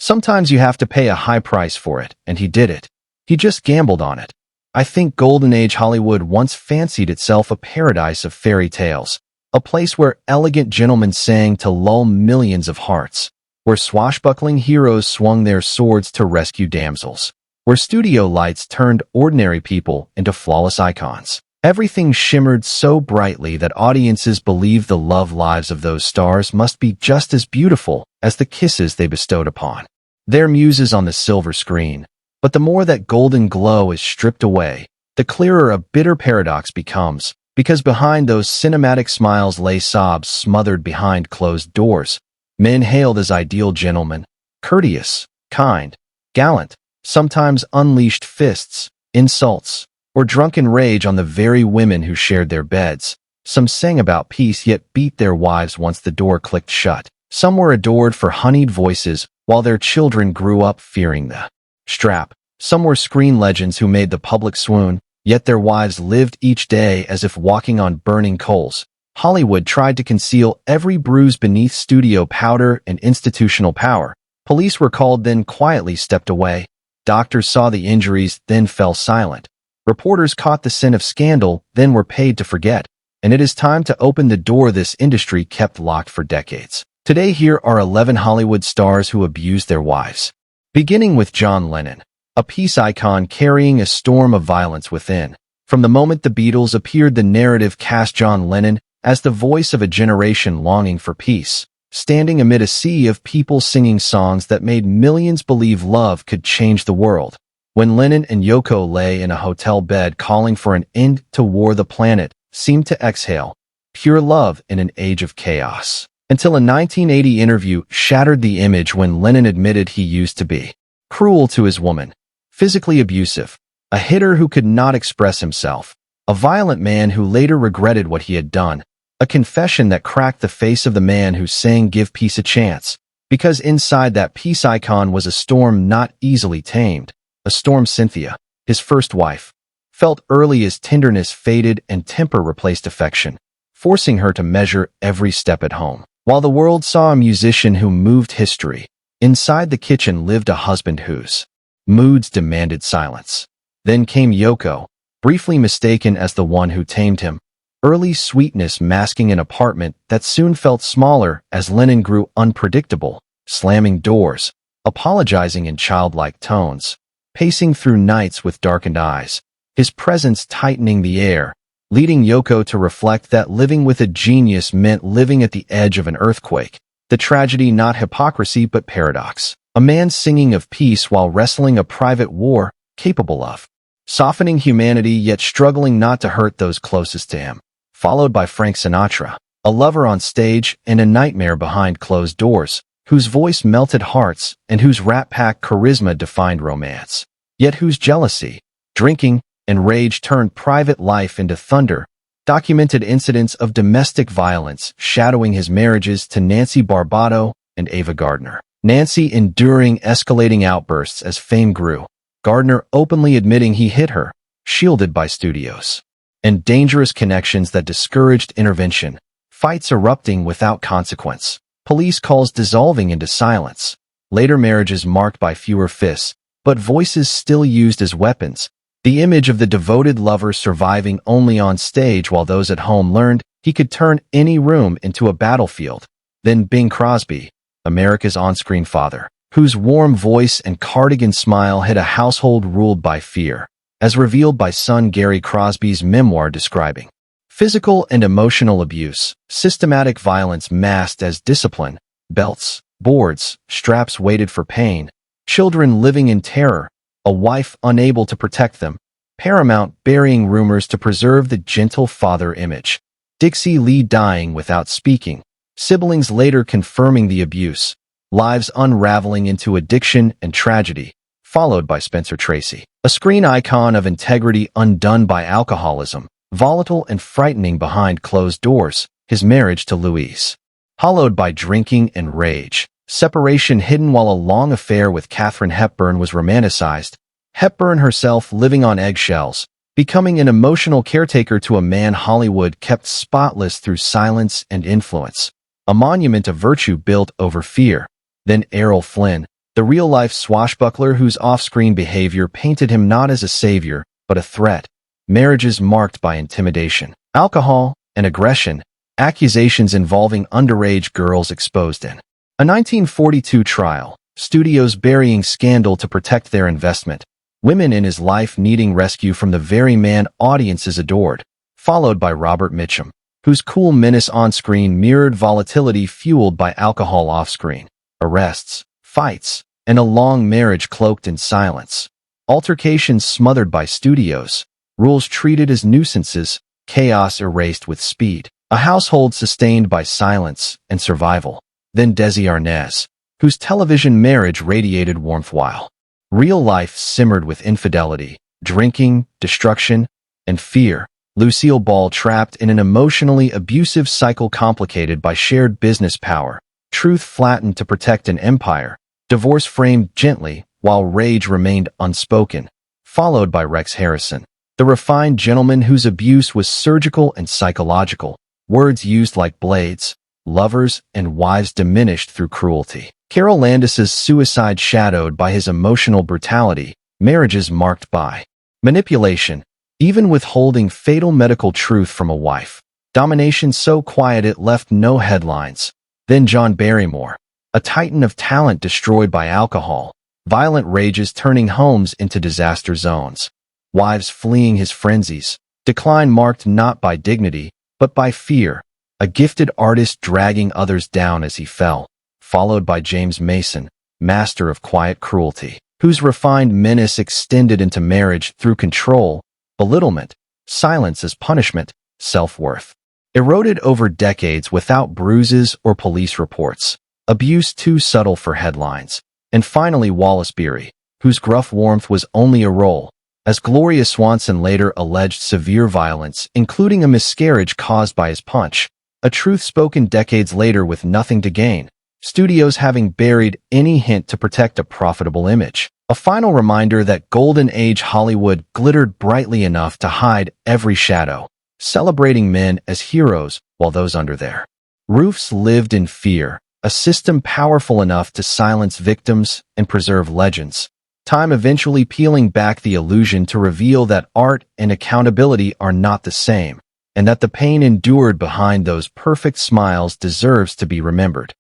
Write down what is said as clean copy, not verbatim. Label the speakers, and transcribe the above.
Speaker 1: Sometimes you have to pay a high price for it, and he did it. He just gambled on it. I think Golden Age Hollywood once fancied itself a paradise of fairy tales, a place where elegant gentlemen sang to lull millions of hearts, where swashbuckling heroes swung their swords to rescue damsels, where studio lights turned ordinary people into flawless icons. Everything shimmered so brightly that audiences believed the love lives of those stars must be just as beautiful as the kisses they bestowed upon their muses on the silver screen. But the more that golden glow is stripped away, the clearer a bitter paradox becomes, because behind those cinematic smiles lay sobs smothered behind closed doors. Men hailed as ideal gentlemen, courteous, kind, gallant, sometimes unleashed fists, insults, or drunken rage on the very women who shared their beds. Some sang about peace yet beat their wives once the door clicked shut. Some were adored for honeyed voices while their children grew up fearing the strap. Some were screen legends who made the public swoon, yet their wives lived each day as if walking on burning coals. Hollywood tried to conceal every bruise beneath studio powder and institutional power. Police were called, then quietly stepped away. Doctors saw the injuries, then fell silent. Reporters caught the scent of scandal, then were paid to forget. And it is time to open the door this industry kept locked for decades. Today, here are 11 Hollywood stars who abused their wives. Beginning with John Lennon, a peace icon carrying a storm of violence within. From the moment the Beatles appeared, the narrative cast John Lennon as the voice of a generation longing for peace, standing amid a sea of people singing songs that made millions believe love could change the world. When Lennon and Yoko lay in a hotel bed calling for an end to war, the planet seemed to exhale pure love in an age of chaos. Until a 1980 interview shattered the image when Lennon admitted he used to be cruel to his woman, physically abusive, a hitter who could not express himself, a violent man who later regretted what he had done, a confession that cracked the face of the man who sang "Give Peace a Chance," because inside that peace icon was a storm not easily tamed. A storm Cynthia, his first wife, felt early as tenderness faded and temper replaced affection, forcing her to measure every step at home. While the world saw a musician who moved history, inside the kitchen lived a husband whose moods demanded silence. Then came Yoko, briefly mistaken as the one who tamed him, early sweetness masking an apartment that soon felt smaller as Lennon grew unpredictable, slamming doors, apologizing in childlike tones, pacing through nights with darkened eyes, his presence tightening the air, leading Yoko to reflect that living with a genius meant living at the edge of an earthquake. The tragedy, not hypocrisy but paradox. A man singing of peace while wrestling a private war, capable of softening humanity yet struggling not to hurt those closest to him. Followed by Frank Sinatra, a lover on stage and a nightmare behind closed doors, whose voice melted hearts and whose rat-pack charisma defined romance, yet whose jealousy, drinking, and rage turned private life into thunder. Documented incidents of domestic violence shadowing his marriages to Nancy Barbato and Ava Gardner. Nancy enduring escalating outbursts as fame grew, Gardner openly admitting he hit her, shielded by studios, and dangerous connections that discouraged intervention, fights erupting without consequence, police calls dissolving into silence, later marriages marked by fewer fists, but voices still used as weapons. The image of the devoted lover surviving only on stage while those at home learned he could turn any room into a battlefield. Then Bing Crosby, America's on-screen father, whose warm voice and cardigan smile hid a household ruled by fear, as revealed by son Gary Crosby's memoir describing physical and emotional abuse, systematic violence masked as discipline, belts, boards, straps weighted for pain, children living in terror, a wife unable to protect them, Paramount burying rumors to preserve the gentle father image, Dixie Lee dying without speaking, siblings later confirming the abuse, lives unraveling into addiction and tragedy, followed by Spencer Tracy, a screen icon of integrity undone by alcoholism, volatile and frightening behind closed doors, his marriage to Louise, hollowed by drinking and rage, separation hidden while a long affair with Katharine Hepburn was romanticized, Hepburn herself living on eggshells, becoming an emotional caretaker to a man Hollywood kept spotless through silence and influence, a monument of virtue built over fear. Then Errol Flynn, the real-life swashbuckler whose off-screen behavior painted him not as a savior, but a threat. Marriages marked by intimidation, alcohol, and aggression, accusations involving underage girls exposed in a 1942 trial, studios burying scandal to protect their investment, women in his life needing rescue from the very man audiences adored, followed by Robert Mitchum, whose cool menace on-screen mirrored volatility fueled by alcohol off-screen, arrests, fights, and a long marriage cloaked in silence, altercations smothered by studios, rules treated as nuisances, chaos erased with speed, a household sustained by silence and survival. Then Desi Arnaz, whose television marriage radiated warmth while real life simmered with infidelity, drinking, destruction, and fear. Lucille Ball trapped in an emotionally abusive cycle complicated by shared business power, truth flattened to protect an empire, divorce framed gently while rage remained unspoken, followed by Rex Harrison, the refined gentleman whose abuse was surgical and psychological, words used like blades, lovers and wives diminished through cruelty. Carol Landis's suicide shadowed by his emotional brutality, marriages marked by manipulation, even withholding fatal medical truth from a wife, domination so quiet it left no headlines. Then John Barrymore, a titan of talent destroyed by alcohol, violent rages turning homes into disaster zones, wives fleeing his frenzies, decline marked not by dignity, but by fear, a gifted artist dragging others down as he fell, followed by James Mason, master of quiet cruelty, whose refined menace extended into marriage through control, belittlement, silence as punishment, self-worth. Eroded over decades without bruises or police reports, abuse too subtle for headlines. And finally Wallace Beery, whose gruff warmth was only a role, as Gloria Swanson later alleged severe violence, including a miscarriage caused by his punch, a truth spoken decades later with nothing to gain, studios having buried any hint to protect a profitable image. A final reminder that Golden Age Hollywood glittered brightly enough to hide every shadow, celebrating men as heroes while those under their roofs lived in fear, a system powerful enough to silence victims and preserve legends. Time eventually peeling back the illusion to reveal that art and accountability are not the same, and that the pain endured behind those perfect smiles deserves to be remembered.